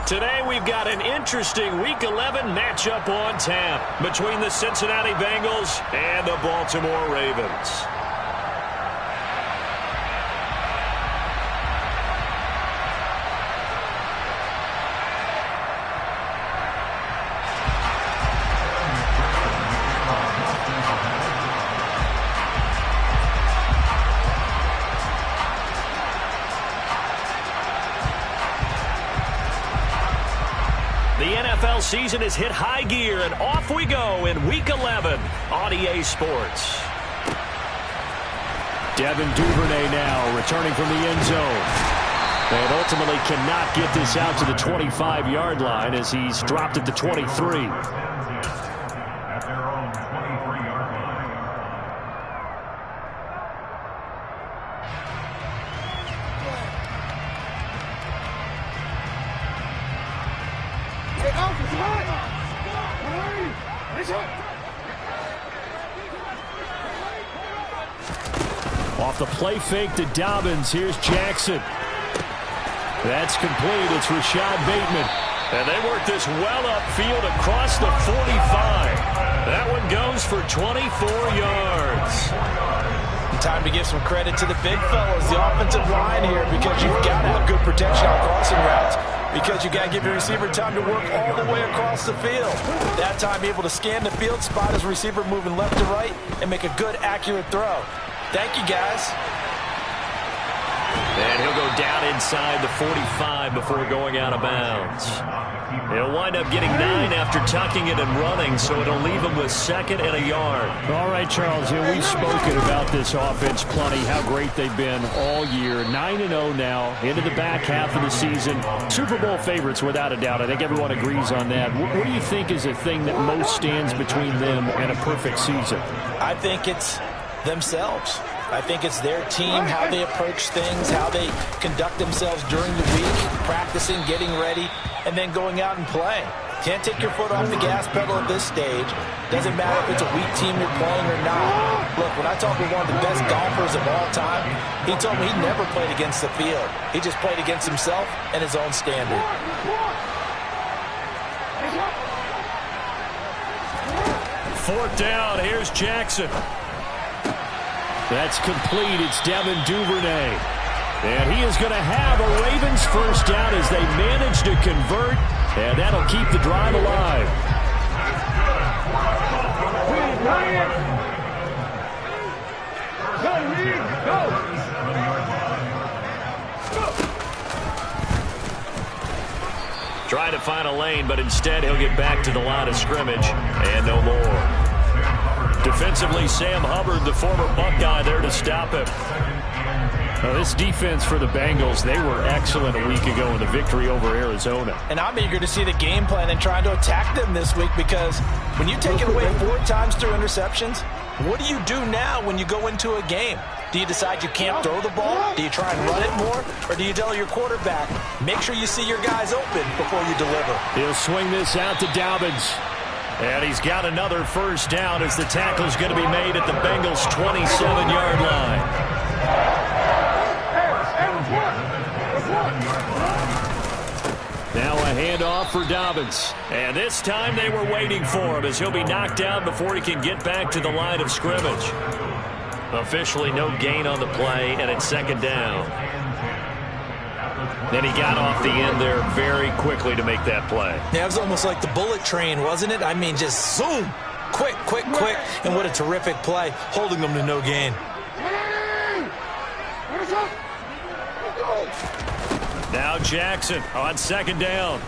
Today we've got an interesting Week 11 matchup on tap between the Cincinnati Bengals and the Baltimore Ravens. The NFL season has hit high gear, and off we go in Week 11 on EA Sports. Devin Duvernay now returning from the end zone. And ultimately cannot get this out to the 25-yard line as he's dropped at the 23. Off the play fake to Dobbins. Here's Jackson. That's complete. It's Rashad Bateman. And they work this well upfield across the 45. That one goes for 24 yards. Time to give some credit to the big fellas, the offensive line here, because you've got to have good protection on crossing routes, because you got to give your receiver time to work all the way across the field. That time, be able to scan the field, spot his receiver moving left to right, and make a good, accurate throw. Thank you, guys. And he'll go down inside the 45 before going out of bounds. He'll wind up getting 9 after tucking it and running, so it'll leave him with 2nd and a yard. All right, Charles, we've spoken about this offense plenty, how great they've been all year. 9-0 now, into the back half of the season. Super Bowl favorites, without a doubt. I think everyone agrees on that. What do you think is the thing that most stands between them and a perfect season? I think it's themselves. I think it's their team, how they approach things, how they conduct themselves during the week, practicing, getting ready, and then going out and playing. Can't take your foot off the gas pedal at this stage. Doesn't matter if it's a weak team you're playing or not. Look, when I talk with one of the best golfers of all time, he told me he never played against the field. He just played against himself and his own standard. Fourth down, here's Jackson. That's complete. It's Devin Duvernay. And he is going to have a Ravens first down as they manage to convert. And that'll keep the drive alive. Trying to find a lane, but instead he'll get back to the line of scrimmage. And no more. Defensively, Sam Hubbard, the former Buckeye, there to stop him. Now, this defense for the Bengals, they were excellent a week ago in the victory over Arizona. And I'm eager to see the game plan and trying to attack them this week, because when you take it away 4 times through interceptions, what do you do now when you go into a game? Do you decide you can't throw the ball? Do you try and run it more? Or do you tell your quarterback, make sure you see your guys open before you deliver? He'll swing this out to Dobbins. And he's got another first down as the tackle's going to be made at the Bengals' 27-yard line. Now a handoff for Dobbins. And this time they were waiting for him as he'll be knocked down before he can get back to the line of scrimmage. Officially no gain on the play, and it's 2nd down. Then he got off the end there very quickly to make that play. Yeah, it was almost like the bullet train, wasn't it? I mean, just zoom. Quick, quick, quick. And what a terrific play, holding them to no gain. Now Jackson on 2nd down.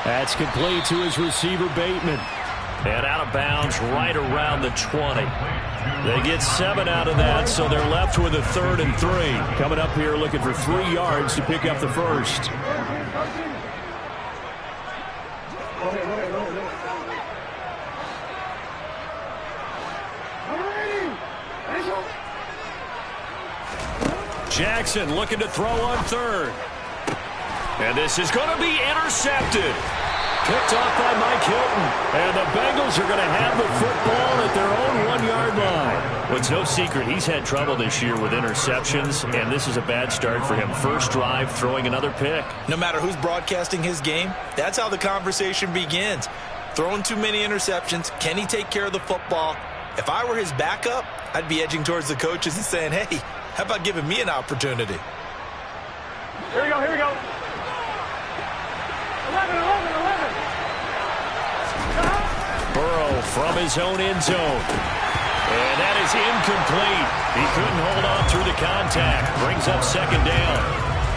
That's complete to his receiver, Bateman. And out of bounds right around the 20. They get 7 out of that, so they're left with a 3rd and 3. Coming up here looking for 3 yards to pick up the first. Jackson looking to throw on 3rd. And this is going to be intercepted. Picked off by Mike Hilton. And the Bengals are going to have the football at their own 1-yard line. Well, it's no secret he's had trouble this year with interceptions, and this is a bad start for him. First drive, throwing another pick. No matter who's broadcasting his game, that's how the conversation begins. Throwing too many interceptions. Can he take care of the football? If I were his backup, I'd be edging towards the coaches and saying, hey, how about giving me an opportunity? Here we go, here we go. 11. Burrow from his own end zone. And that is incomplete. He couldn't hold on through the contact. Brings up second down.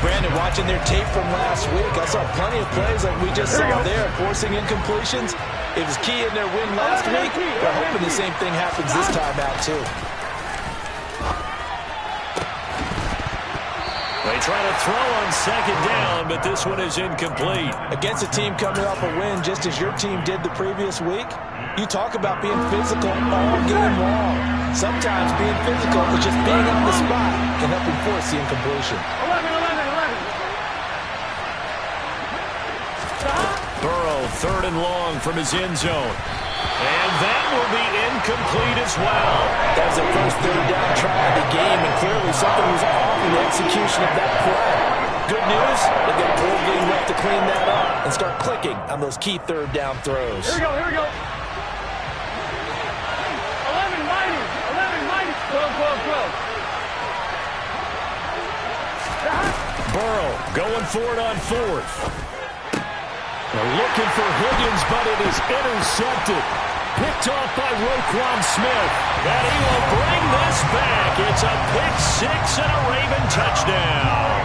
Brandon, watching their tape from last week, I saw plenty of plays like we just saw there, forcing incompletions. It was key in their win last week. They're hoping the same thing happens this time out, too. They try to throw on second down, but this one is incomplete. Against a team coming off a win, just as your team did the previous week, you talk about being physical all game long. Sometimes being physical is just being on the spot and helping force the incompletion. 11. Burrow, third and long from his end zone. And that will be incomplete as well. That was the first third down try of the game, and clearly something was off in the execution of that play. Good news, they've got a whole game left to clean that up and start clicking on those key third down throws. Here we go. 11 minus. 12. Burrow going for it on fourth. They're looking for Higgins, but it is intercepted. Picked off by Roquan Smith. And he will bring this back. It's a pick six and a Raven touchdown.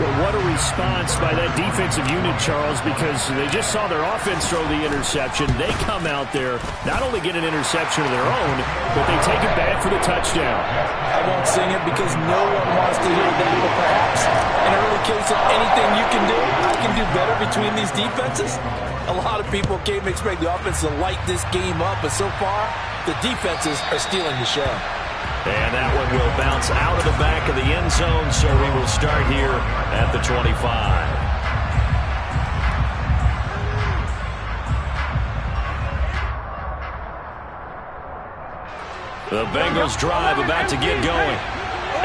Well, what a response by that defensive unit, Charles, because they just saw their offense throw the interception. They come out there, not only get an interception of their own, but they take it back for the touchdown. I won't sing it because no one wants to hear that, but perhaps in an early case of anything you can do, I can do better between these defenses. A lot of people came expect the offense to light this game up, but so far, the defenses are stealing the show. And that one will bounce out of the back of the end zone, so we will start here at the 25. The Bengals drive about to get going.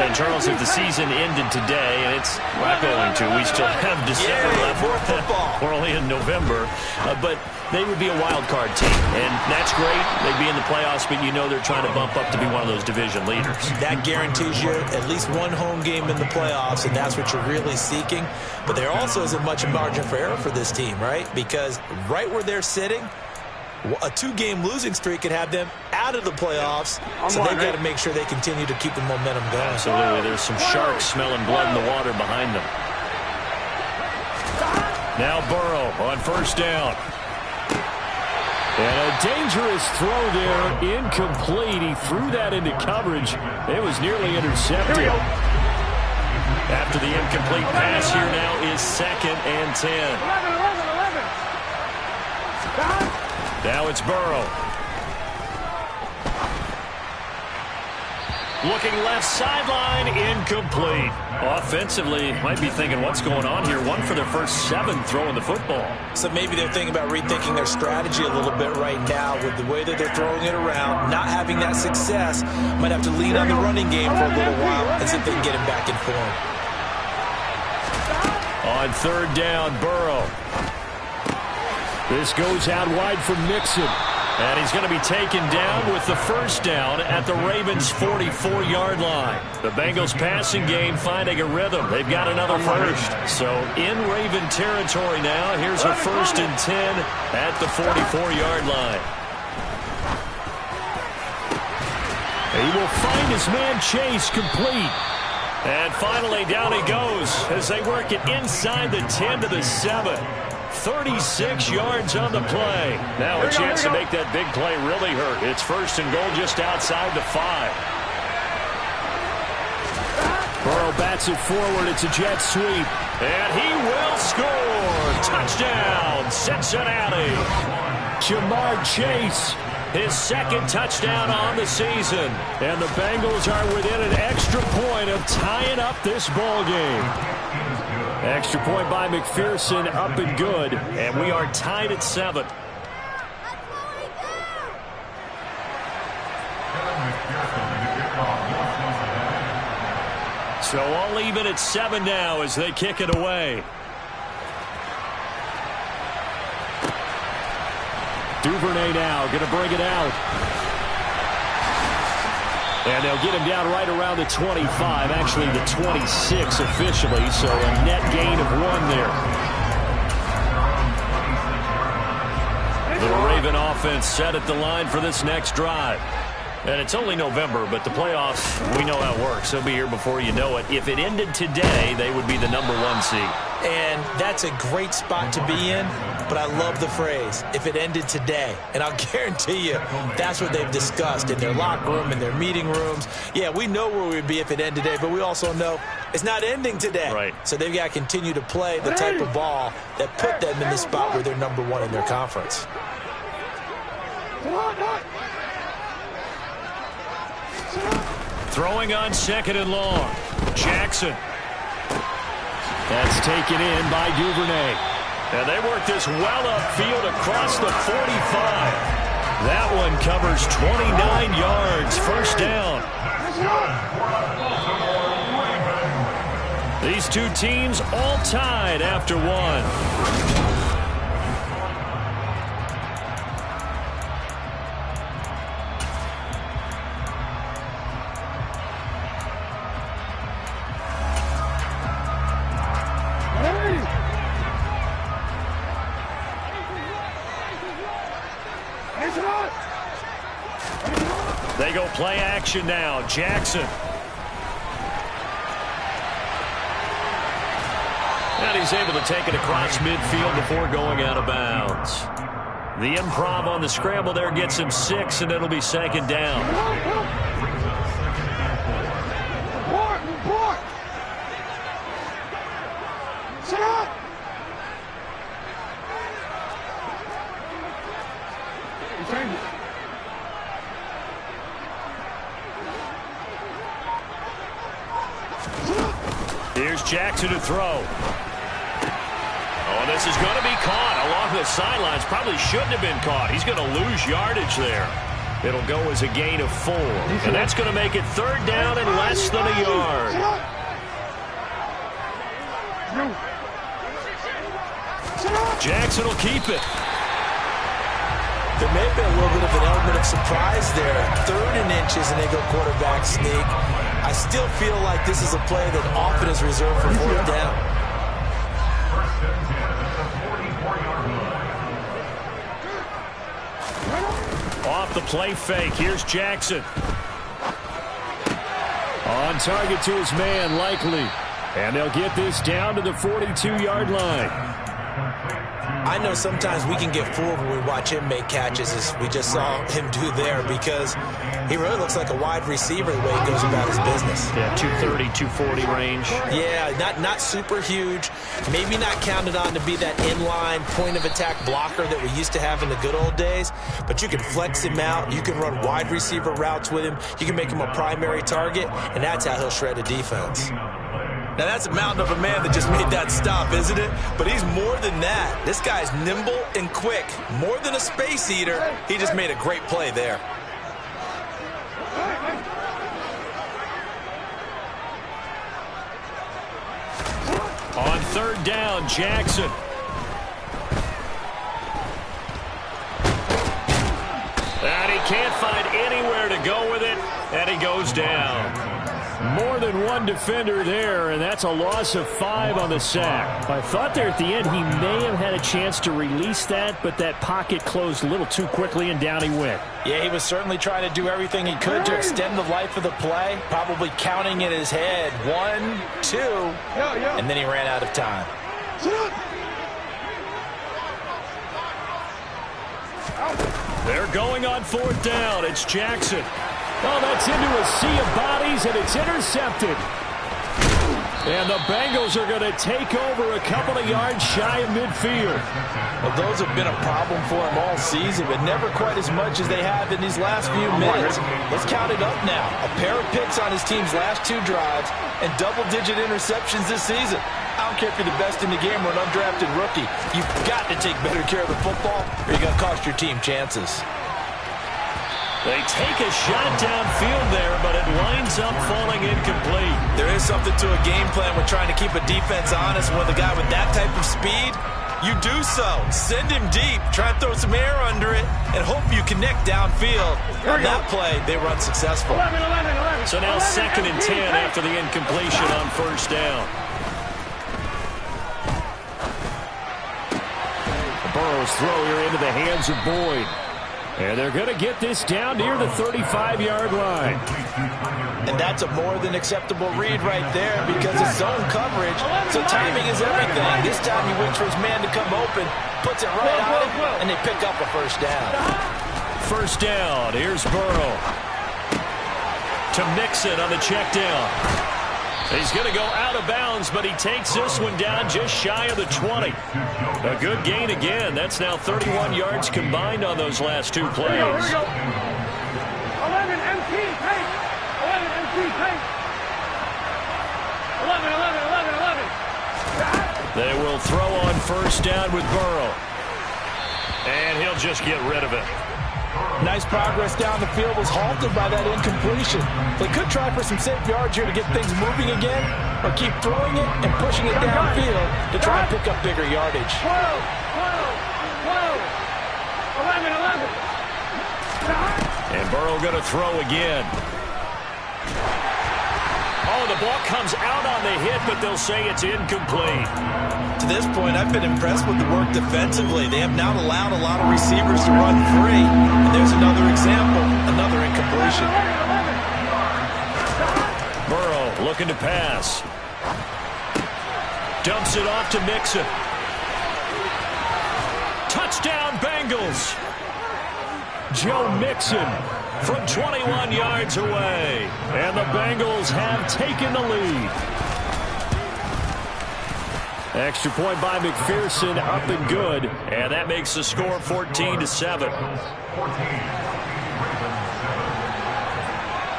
And, Charles, if the season ended today, and it's not going to, we still have December left. More football. We're only in November. But they would be a wild card team. And that's great. They'd be in the playoffs, but you know they're trying to bump up to be one of those division leaders. That guarantees you at least one home game in the playoffs, and that's what you're really seeking. But there also isn't much margin for error for this team, right? Because right where they're sitting, a two-game losing streak could have them out of the playoffs, so they've got to make sure they continue to keep the momentum going. Absolutely. There's some sharks smelling blood in the water behind them. Now Burrow on first down. And a dangerous throw there, incomplete. He threw that into coverage. It was nearly intercepted. After the incomplete pass, here now is 2nd and 10. 11. Now it's Burrow. Looking left sideline, incomplete. Offensively, might be thinking, what's going on here? One for their first 7 throwing the football. So maybe they're thinking about rethinking their strategy a little bit right now with the way that they're throwing it around, not having that success. Might have to lean on the running game for a little while and see if they can get him back in form. On third down, Burrow. This goes out wide for Mixon. And he's going to be taken down with the first down at the Ravens' 44-yard line. The Bengals passing game finding a rhythm. They've got another first. So in Raven territory now. Here's a 1st and 10 at the 44-yard line. He will find his man Chase complete. And finally down he goes as they work it inside the 10 to the 7. 36 yards on the play. Now a chance to make that big play really hurt. It's 1st and goal just outside the 5. Burrow bats it forward. It's a jet sweep. And he will score. Touchdown, Cincinnati. Jamar Chase. His 2nd touchdown on the season. And the Bengals are within an extra point of tying up this ball game. Extra point by McPherson, up and good. And we are tied at 7. So all even at 7 now as they kick it away. Duvernay now going to bring it out. And they'll get him down right around the 25, actually the 26 officially, so a net gain of 1 there. The Raven offense set at the line for this next drive. And it's only November, but the playoffs, we know how it works. They'll be here before you know it. If it ended today, they would be the #1 seed. And that's a great spot to be in, but I love the phrase, if it ended today. And I'll guarantee you that's what they've discussed in their locker room, in their meeting rooms. Yeah, we know where we'd be if it ended today, but we also know it's not ending today. Right. So they've got to continue to play the type of ball that put them in the spot where they're #1 in their conference. Throwing on 2nd and long. Jackson. That's taken in by Duvernay. And they work this well upfield across the 45. That one covers 29 yards. First down. These two teams all tied after 1. They go play action now. Jackson. And he's able to take it across midfield before going out of bounds. The improv on the scramble there gets him 6, and it'll be 2nd down. Here's Jackson to throw. Oh, this is going to be caught along the sidelines. Probably shouldn't have been caught. He's going to lose yardage there. It'll go as a gain of 4. And that's going to make it 3rd down and less than a yard. Jackson will keep it. There may have been a little bit of an element of surprise there. 3rd and inches, and they go quarterback sneak. I still feel like this is a play that often is reserved for 4th down. Off the play fake. Here's Jackson. On target to his man, Likely. And they'll get this down to the 42-yard line. I know sometimes we can get fooled when we watch him make catches, as we just saw him do there, because he really looks like a wide receiver the way he goes about his business. Yeah, 230, 240 range. Yeah, not super huge. Maybe not counted on to be that inline point-of-attack blocker that we used to have in the good old days, but you can flex him out. You can run wide receiver routes with him. You can make him a primary target, and that's how he'll shred a defense. Now, that's a mountain of a man that just made that stop, isn't it? But he's more than that. This guy's nimble and quick. More than a space eater. He just made a great play there. On 3rd down, Jackson. And he can't find anywhere to go with it, and he goes down. More than one defender there, and that's a loss of 5 on the sack. I thought there at the end he may have had a chance to release that, but that pocket closed a little too quickly, and down he went. Yeah, he was certainly trying to do everything he could to extend the life of the play, probably counting in his head 1, 2, and then he ran out of time. They're going on 4th down. It's Jackson. Oh, that's into a sea of bodies, and it's intercepted. And the Bengals are going to take over a couple of yards shy of midfield. Well, those have been a problem for him all season, but never quite as much as they have in these last few minutes. Let's count it up now. A pair of picks on his team's last 2 drives and double-digit interceptions this season. I don't care if you're the best in the game or an undrafted rookie. You've got to take better care of the football or you're going to cost your team chances. They take a shot downfield there, but it winds up falling incomplete. There is something to a game plan with trying to keep a defense honest. With a guy with that type of speed, you do so. Send him deep, try and throw some air under it, and hope you connect downfield. On that play, they were unsuccessful. 11. So now 2nd and 10 after the incompletion on 1st down. Burrow's throw here into the hands of Boyd. And they're going to get this down near the 35-yard line. And that's a more than acceptable read right there because it's zone coverage, so timing is everything. This time he waits for his man to come open, puts it right on him, and they pick up a 1st down. 1st down. Here's Burrow. To Mixon on the check down. He's going to go out of bounds, but he takes this one down just shy of the 20. A good gain again. That's now 31 yards combined on those last 2 plays. Here we go. 11 MT pace. 11 MT pace. 11. They will throw on 1st down with Burrow. And he'll just get rid of it. Nice progress down the field was halted by that incompletion. They could try for some safe yards here to get things moving again, or keep throwing it and pushing it downfield to try and pick up bigger yardage. 12. 11. And Burrow going to throw again. Oh, the ball comes out on the hit, but they'll say it's incomplete. To this point, I've been impressed with the work defensively. They have not allowed a lot of receivers to run free. And there's another example, another incompletion. Burrow looking to pass. Dumps it off to Mixon. Touchdown, Bengals. Joe Mixon from 21 yards away. And the Bengals have taken the lead. Extra point by McPherson, up and good. And that makes the score 14-7.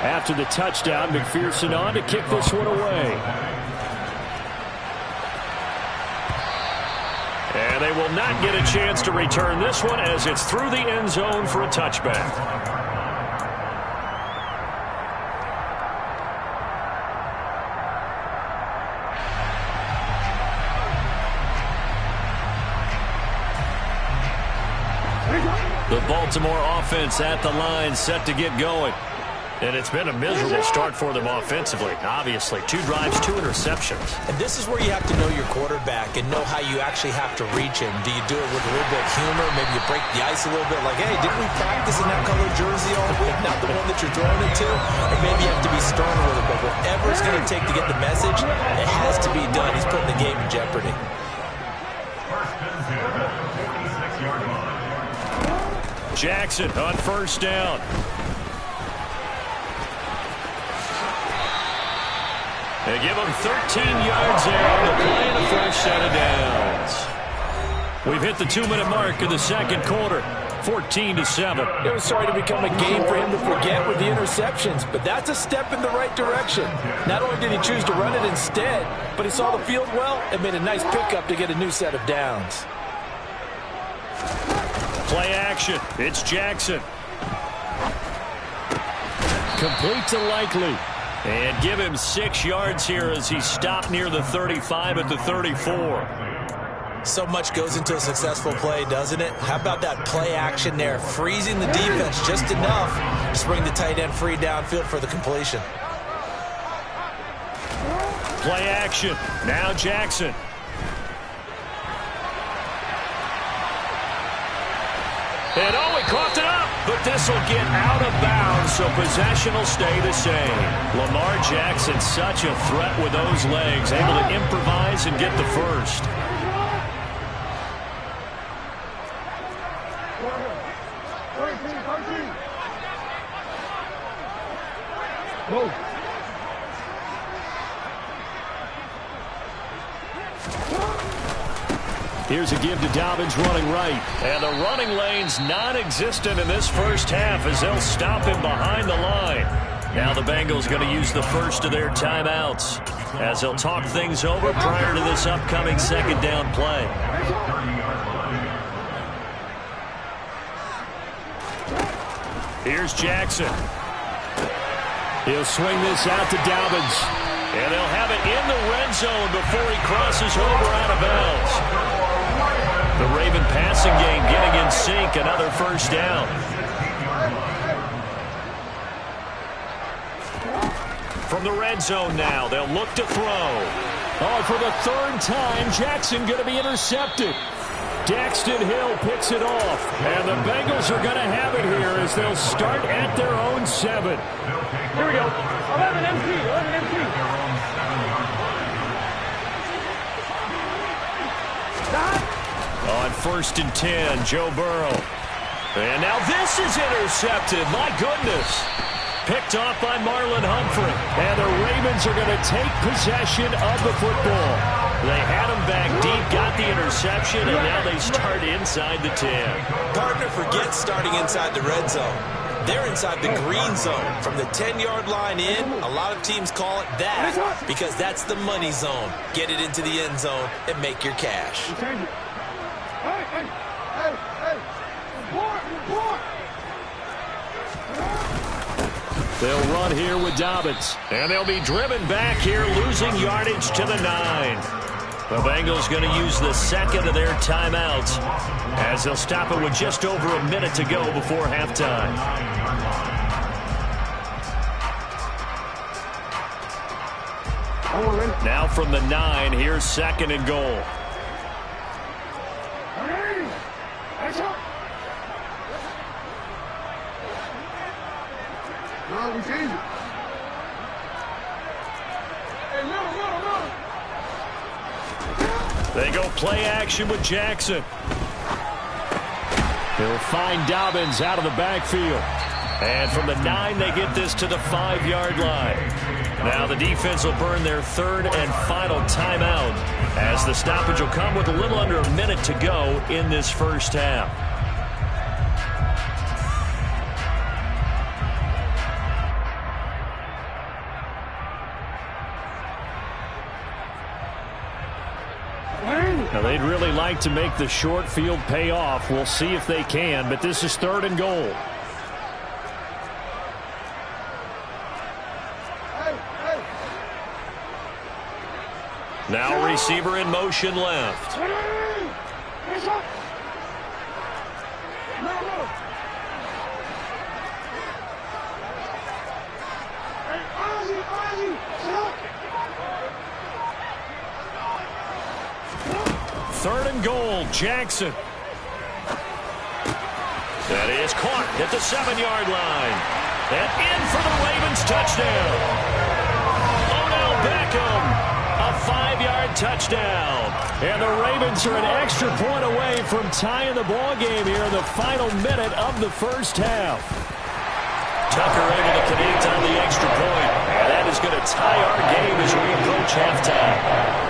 After the touchdown, McPherson on to kick this one away. And they will not get a chance to return this one as it's through the end zone for a touchback. The Baltimore offense at the line, set to get going. And it's been a miserable start for them offensively, obviously. 2 drives, 2 interceptions. And this is where you have to know your quarterback and know how you actually have to reach him. Do you do it with a little bit of humor? Maybe you break the ice a little bit, like, hey, didn't we practice in that color jersey all week, not the one that you're throwing it to? Or maybe you have to be stern with it, but whatever it's going to take to get the message, it has to be done. He's putting the game in jeopardy. Jackson on 1st down. They give him 13 yards there to play the 1st set of downs. We've hit the 2-minute mark of the 2nd quarter. 14-7. It was starting to become a game for him to forget with the interceptions, but that's a step in the right direction. Not only did he choose to run it instead, but he saw the field well and made a nice pickup to get a new set of downs. Play action. It's Jackson. Complete to Likely. And give him 6 yards here as he stopped near the 35 at the 34. So much goes into a successful play, doesn't it? How about that play action there? Freezing the defense just enough to bring the tight end free downfield for the completion. Play action. Now Jackson. And he coughed it up, but this will get out of bounds, so possession will stay the same. Lamar Jackson, such a threat with those legs, able to improvise and get the first. Here's a give to Dobbins running right. And the running lane's non-existent in this first half as they'll stop him behind the line. Now the Bengals going to use the first of their timeouts as they'll talk things over prior to this upcoming 2nd down play. Here's Jackson. He'll swing this out to Dobbins. And they'll have it in the red zone before he crosses over out of bounds. The Raven passing game getting in sync. Another first down. From the red zone now, they'll look to throw. Oh, for the third time, Jackson going to be intercepted. Daxton Hill picks it off. And the Bengals are going to have it here as they'll start at their own 7. Here we go. 11 MT, 11 MT. On 1st and 10, Joe Burrow. And now this is intercepted. My goodness. Picked off by Marlon Humphrey. And the Ravens are going to take possession of the football. They had him back deep, got the interception, and now they start inside the 10. Partner, forget starting inside the red zone. They're inside the green zone. From the 10-yard line in, a lot of teams call it that because that's the money zone. Get it into the end zone and make your cash. They'll run here with Dobbins. And they'll be driven back here, losing yardage to the 9. The Bengals going to use the second of their timeouts as they'll stop it with just over a minute to go before halftime. Now from the 9, here's 2nd and goal. They go play action with Jackson. He'll find Dobbins out of the backfield. And from the 9, they get this to the 5-yard line. Now the defense will burn their 3rd and final timeout as the stoppage will come with a little under a minute to go in this first half. Now they'd really like to make the short field pay off. We'll see if they can, but this is 3rd and goal. Now receiver in motion left. Third and goal, Jackson. That is caught at the 7-yard line. And in for the Ravens touchdown. Odell Beckham, a 5-yard touchdown. And the Ravens are an extra point away from tying the ball game here in the final minute of the first half. Tucker able to connect on the extra point. And that is going to tie our game as we approach halftime.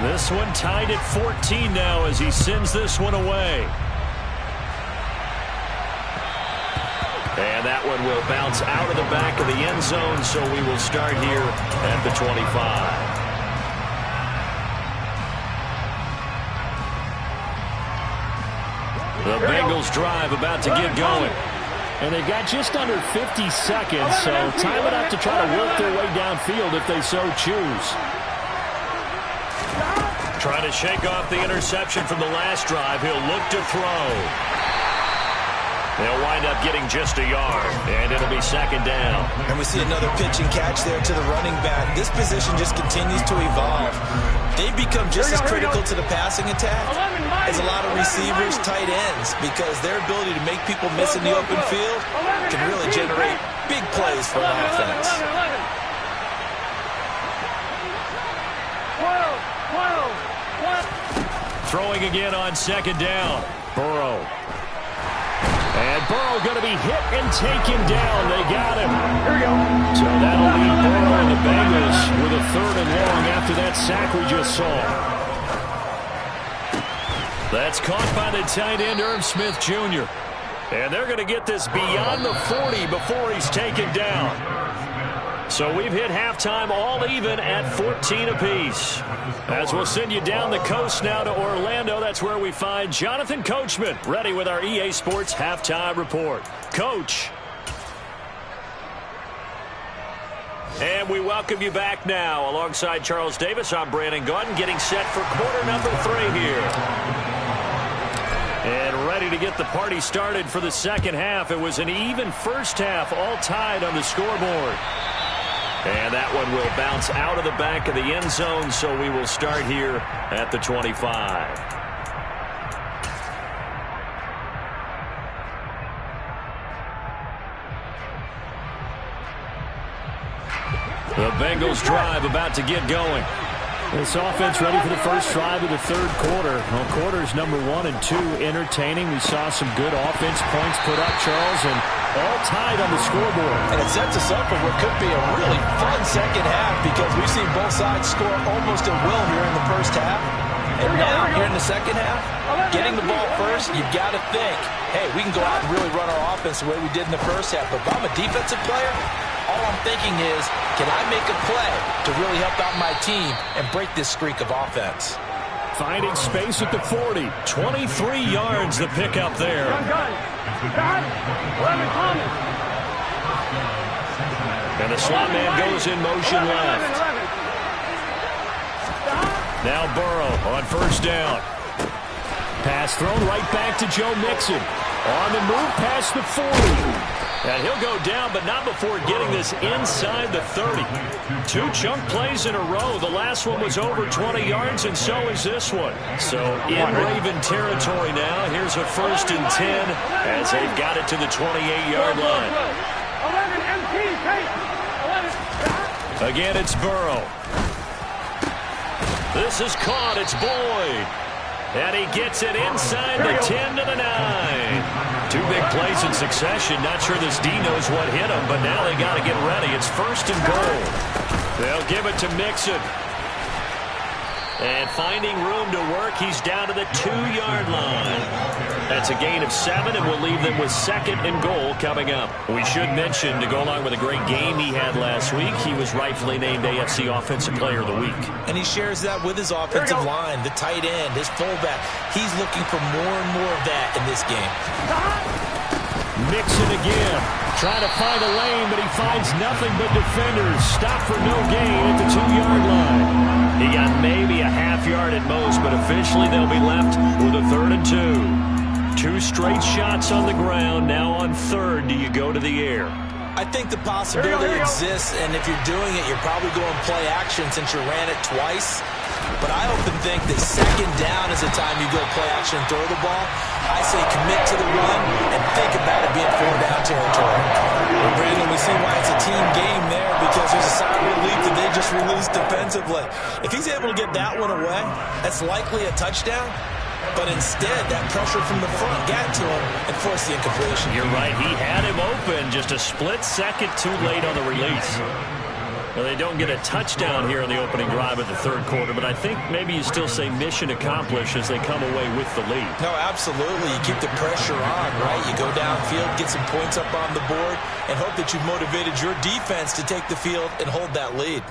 This one tied at 14 now as he sends this one away. And that one will bounce out of the back of the end zone, so we will start here at the 25. The Bengals drive about to get going. And they've got just under 50 seconds, so time enough to try to work their way downfield if they so choose. Trying to shake off the interception from the last drive. He'll look to throw. They'll wind up getting just a yard, and it'll be 2nd down. And we see another pitch and catch there to the running back. This position just continues to evolve. They've become just as critical to the passing attack as a lot of receivers, tight ends, because their ability to make people miss in the open field can really generate big plays for an offense. Throwing again on 2nd down. Burrow. And Burrow going to be hit and taken down. They got him. Here we go. So that'll leave Burrow and the Bengals with a 3rd and long after that sack we just saw. That's caught by the tight end, Irv Smith Jr. And they're going to get this beyond the 40 before he's taken down. So we've hit halftime all even at 14 apiece. As we'll send you down the coast now to Orlando, that's where we find Jonathan Coachman ready with our EA Sports halftime report. Coach. And we welcome you back now. Alongside Charles Davis, I'm Brandon Gaudin, getting set for quarter number 3 here. And ready to get the party started for the second half. It was an even first half, all tied on the scoreboard. And that one will bounce out of the back of the end zone, so we will start here at the 25. The Bengals drive about to get going. This offense ready for the first drive of the third quarter. Well, quarters number 1 and 2 entertaining. We saw some good offense points put up, Charles, and all tied on the scoreboard. And it sets us up for what could be a really fun second half because we've seen both sides score almost at will here in the first half. And now, here in the second half, getting the ball first, you've got to think, hey, we can go out and really run our offense the way we did in the first half. But if I'm a defensive player, all I'm thinking is, can I make a play to really help out my team and break this streak of offense? Finding space at the 40. 23 yards the pickup there. And the slot man goes in motion left. Now Burrow on first down. Pass thrown right back to Joe Mixon. On the move past the 40. And he'll go down, but not before getting this inside the 30. 2 chunk plays in a row. The last one was over 20 yards, and so is this one. So in Raven territory now. Here's a 1st and 10 as they've got it to the 28-yard line. 11 empty, Again, it's Burrow. This is caught. It's Boyd. And he gets it inside the 10 to the 9. 2 big plays in succession. Not sure this D knows what hit him, but now they got to get ready. It's 1st and goal. They'll give it to Mixon. And finding room to work, he's down to the 2-yard line. That's a gain of 7, and we'll leave them with 2nd and goal coming up. We should mention, to go along with a great game he had last week, he was rightfully named AFC Offensive Player of the Week. And he shares that with his offensive line, the tight end, his fullback. He's looking for more and more of that in this game. Mixon again. Trying to find a lane, but he finds nothing but defenders. Stop for no gain at the 2-yard line. He got maybe a half yard at most, but officially they'll be left with a 3rd and 2. 2 straight shots on the ground. Now on 3rd, do you go to the air? I think the possibility exists, and if you're doing it, you're probably going play action since you ran it twice. But I often think that 2nd down is the time you go play action and throw the ball. I say commit to the run and think about it being 4-down territory. And Brandon, we see why it's a team game there because there's a sigh of relief that they just released defensively. If he's able to get that one away, that's likely a touchdown. But instead, that pressure from the front got to him and forced the incompletion. You're right. He had him open. Just a split second too late on the release. Well, they don't get a touchdown here in the opening drive of the 3rd quarter, but I think maybe you still say mission accomplished as they come away with the lead. No, absolutely. You keep the pressure on, right? You go downfield, get some points up on the board, and hope that you've motivated your defense to take the field and hold that lead.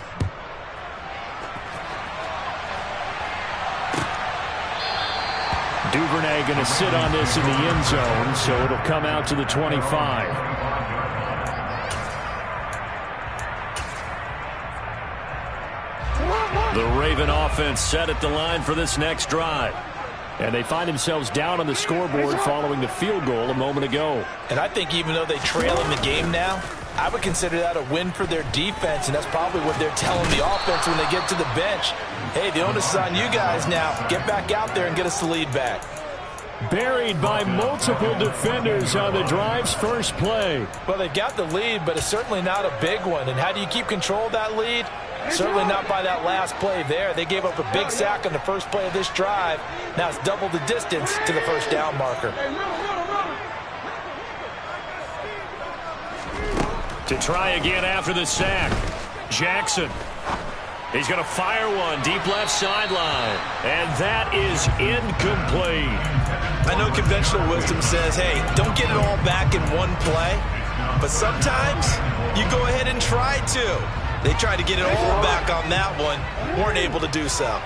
Duvernay going to sit on this in the end zone, so it'll come out to the 25. The Raven offense set at the line for this next drive. And they find themselves down on the scoreboard following the field goal a moment ago. And I think even though they trail in the game now, I would consider that a win for their defense, and that's probably what they're telling the offense when they get to the bench. Hey, the onus is on you guys now. Get back out there and get us the lead back. Buried by multiple defenders on the drive's first play. Well, they've got the lead, but it's certainly not a big one. And how do you keep control of that lead? Certainly not by that last play there. They gave up a big sack on the first play of this drive. Now it's double the distance to the 1st down marker. To try again after the sack, Jackson. He's going to fire one deep left sideline, and that is incomplete. I know conventional wisdom says, hey, don't get it all back in one play. but sometimes you go ahead and try to. They tried to get it all back on that one, weren't able to do so.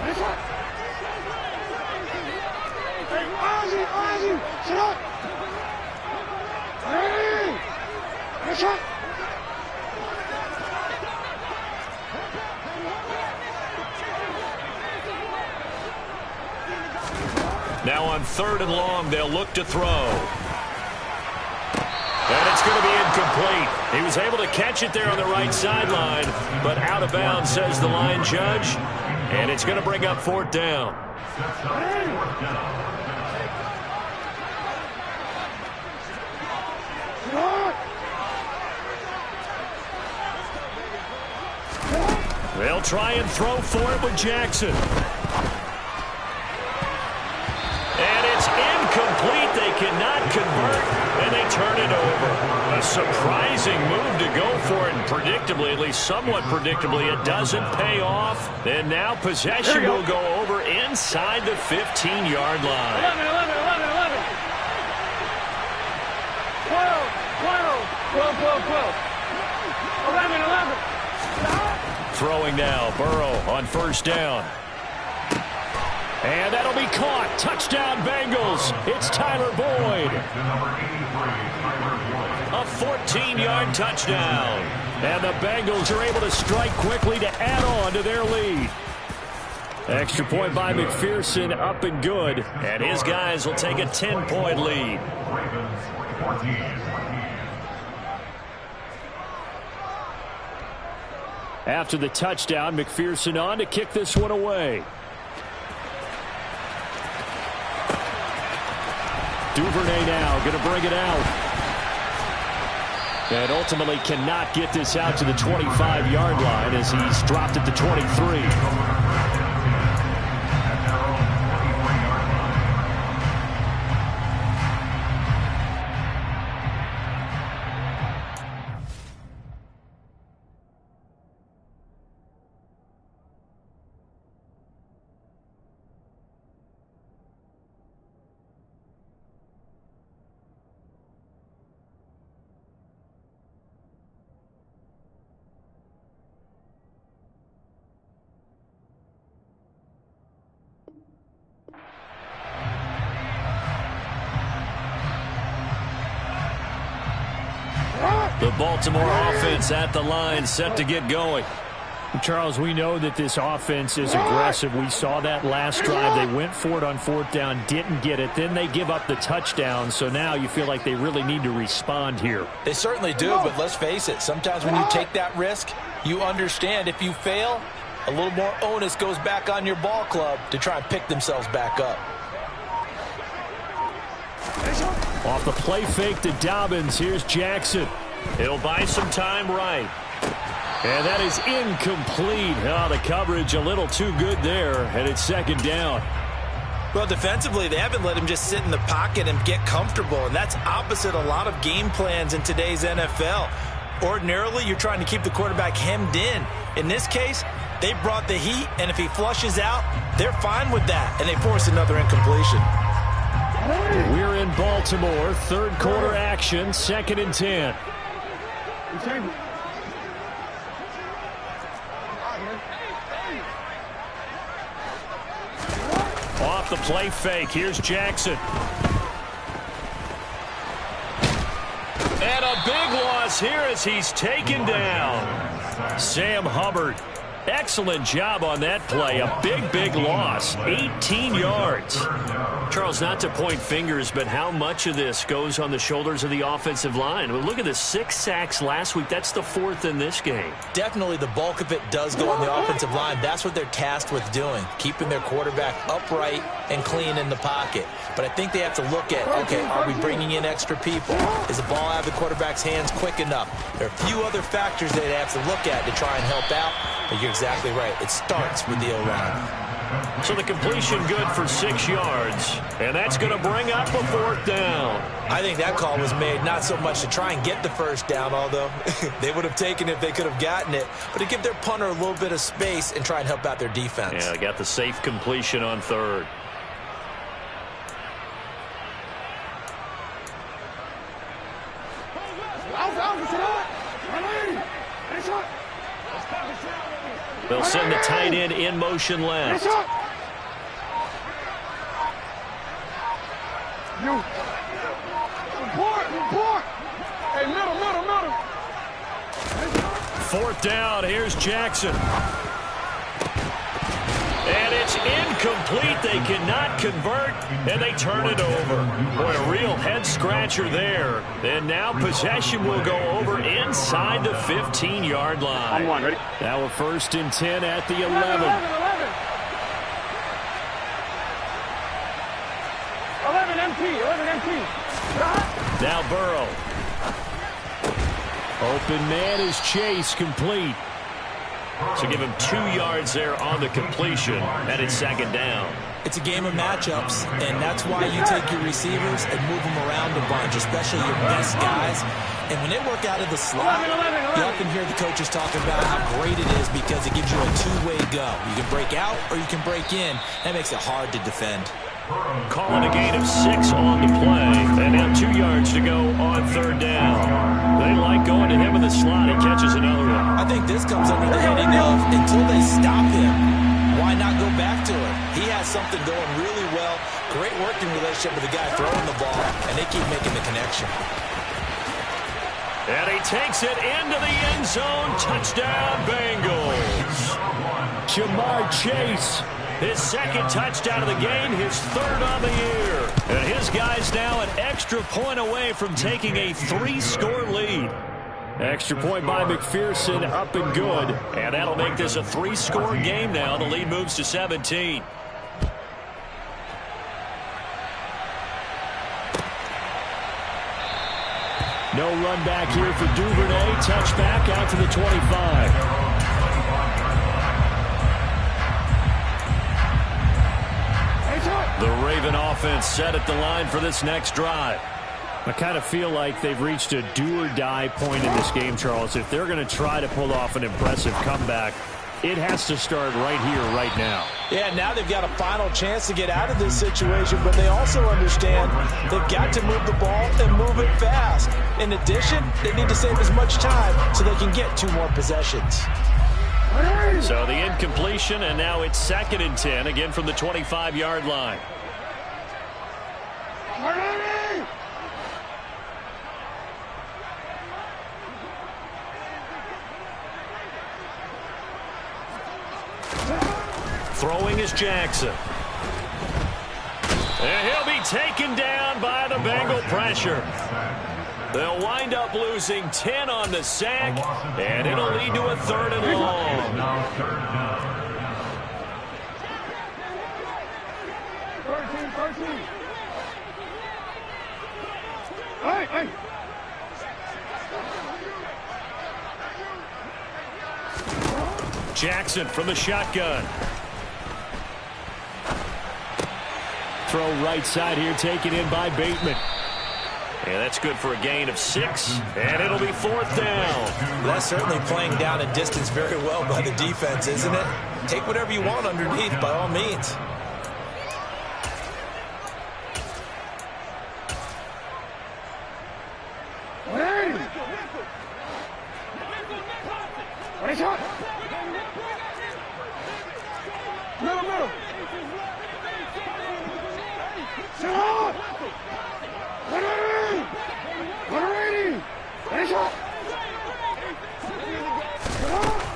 Now on 3rd and long, they'll look to throw. And it's going to be incomplete. He was able to catch it there on the right sideline, but out of bounds, says the line judge. And it's going to bring up 4th down. They'll try and throw for it with Jackson. And it's incomplete. They cannot convert, and they turn it over. A surprising move to go for it, and predictably, at least somewhat predictably, it doesn't pay off. And now possession will go over inside the 15-yard line. 11, 11, 11, 11. 12, 12, 12, 12, 12. 11, 11. Throwing now, Burrow on 1st down. And that'll be caught. Touchdown, Bengals. It's Tyler Boyd. A 14-yard touchdown. And the Bengals are able to strike quickly to add on to their lead. Extra point by McPherson, up and good. And his guys will take a 10-point lead. After the touchdown, McPherson on to kick this one away. Duvernay now going to bring it out. And ultimately cannot get this out to the 25-yard line as he's dropped at the 23. The Baltimore offense at the line, set to get going. Charles, we know that this offense is aggressive. We saw that last drive. They went for it on 4th down, didn't get it. Then they give up the touchdown. So now you feel like they really need to respond here. They certainly do, but let's face it. Sometimes when you take that risk, you understand if you fail, a little more onus goes back on your ball club to try and pick themselves back up. Off the play fake to Dobbins. Here's Jackson. He'll buy some time right. And that is incomplete. Oh, the coverage a little too good there, and it's 2nd down. Well, defensively, they haven't let him just sit in the pocket and get comfortable, and that's opposite a lot of game plans in today's NFL. Ordinarily, you're trying to keep the quarterback hemmed in. In this case, they brought the heat, and if he flushes out, they're fine with that, and they force another incompletion. We're in Baltimore, 3rd quarter action, 2nd and 10. Off the play fake, here's Jackson. And a big loss here as he's taken down. Sam Hubbard. Excellent job on that play. A big loss. 18 yards. Charles, not to point fingers, but how much of this goes on the shoulders of the offensive line? Well, look at the 6 sacks last week. That's the 4th in this game. Definitely the bulk of it does go on the offensive line. That's what they're tasked with doing, keeping their quarterback upright and clean in the pocket. But I think they have to look at, okay, are we bringing in extra people? Is the ball out of the quarterback's hands quick enough? There are a few other factors they'd have to look at to try and help out. But you're exactly right. It starts with the O-line. So the completion good for 6 yards. And that's going to bring up a 4th down. I think that call was made not so much to try and get the 1st down, although they would have taken it if they could have gotten it, but to give their punter a little bit of space and try and help out their defense. Yeah, they got the safe completion on 3rd. They'll send the tight end in motion left. Report. Hey, middle. 4th down. Here's Jackson. And it's incomplete. They cannot convert, and they turn it over. Boy, a real head-scratcher there. And now possession will go over inside the 15-yard line. On 1, ready? Now a 1st and 10 at the 11. 11 empty. Now Burrow. Open man is Chase, complete. So give him 2 yards there on the completion, and it's 2nd down. It's a game of matchups, and that's why you take your receivers and move them around a bunch, especially your best guys. And when they work out of the slot, you often hear the coaches talking about how great it is because it gives you a two-way go. You can break out or you can break in. That makes it hard to defend. Calling a gain of 6 on the play, and now 2 yards to go on 3rd down. They like going to him in the slot. He catches another one. I think this comes under the heading of until they stop him, why not go back to him? He has something going really well. Great working relationship with the guy throwing the ball, and they keep making the connection. And he takes it into the end zone. Touchdown, Bengals. Jamar Chase. His 2nd touchdown of the game, his 3rd on the year. And his guy's now an extra point away from taking a 3-score lead. Extra point by McPherson, up and good. And that'll make this a 3-score game now. The lead moves to 17. No run back here for Duvernay. Touchback out to the 25. The Raven offense set at the line for this next drive. I kind of feel like they've reached a do-or-die point in this game, Charles. If they're going to try to pull off an impressive comeback, it has to start right here, right now. Yeah, now they've got a final chance to get out of this situation, but they also understand they've got to move the ball and move it fast. In addition, they need to save as much time so they can get 2 more possessions. So the incompletion, and now it's 2nd and 10, again from the 25-yard line. Throwing is Jackson. And he'll be taken down by the Bengal pressure. They'll wind up losing 10 on the sack, and it'll lead to a 3rd and long. 13. Hey. Jackson from the shotgun. Throw right side here, taken in by Bateman. And that's good for a gain of 6, and it'll be 4th down. That's certainly playing down a distance very well by the defense, isn't it? Take whatever you want underneath, by all means. Middle.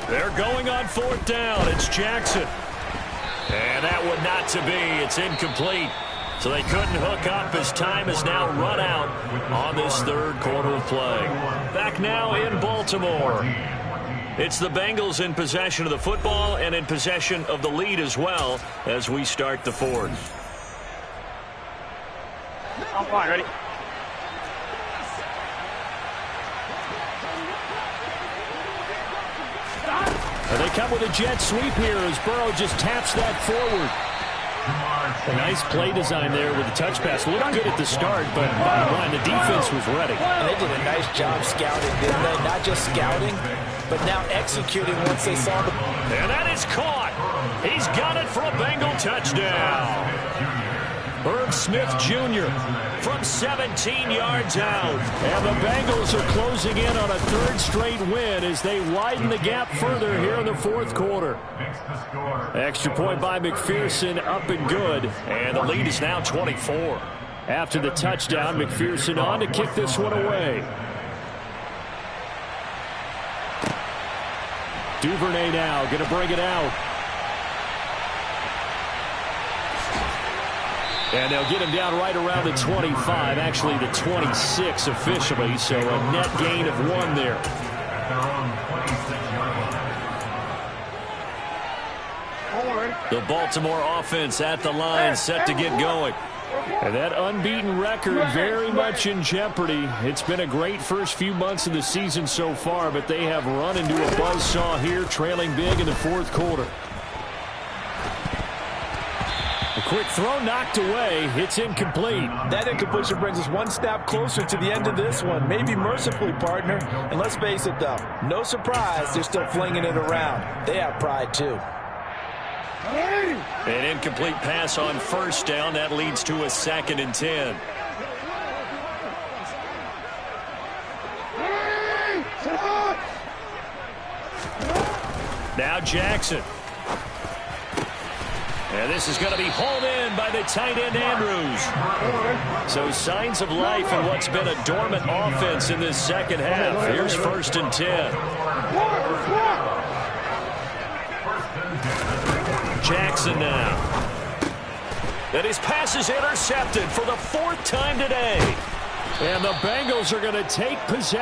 They're going on 4th down. It's Jackson. And that would not to be. It's incomplete. So they couldn't hook up as time is now run out on this 3rd quarter of play. Back now in Baltimore. It's the Bengals in possession of the football and in possession of the lead as well as we start the 4th. I'm fine, ready? And they come with a jet sweep here as Burrow just taps that forward. A nice play design there with the touch pass. Looked good at the start, but bottom line, the defense was ready. And they did a nice job scouting, didn't they? Not just scouting, but now executing once they saw the... And that is caught. He's got it for a Bengal touchdown. Irv Smith Jr. from 17 yards out. And the Bengals are closing in on a third straight win as they widen the gap further here in the fourth quarter. Extra point by McPherson, up and good. And the lead is now 24. After the touchdown, McPherson on to kick this one away. Duvernay now going to bring it out. And they'll get him down right around the 25, actually the 26 officially, so a net gain of 1 there. The Baltimore offense at the line, set to get going. And that unbeaten record very much in jeopardy. It's been a great first few months of the season so far, but they have run into a buzzsaw here, trailing big in the fourth quarter. A quick throw knocked away. It's incomplete. That incompletion brings us one step closer to the end of this one. Maybe mercifully, partner. And let's face it, though, no surprise they're still flinging it around. They have pride, too. An incomplete pass on first down. That leads to a 2nd and 10. Now Jackson. And this is going to be hauled in by the tight end Andrews. So signs of life in what's been a dormant offense in this second half. Here's 1st and 10. Jackson now. And his pass is intercepted for the 4th time today. And the Bengals are going to take possession.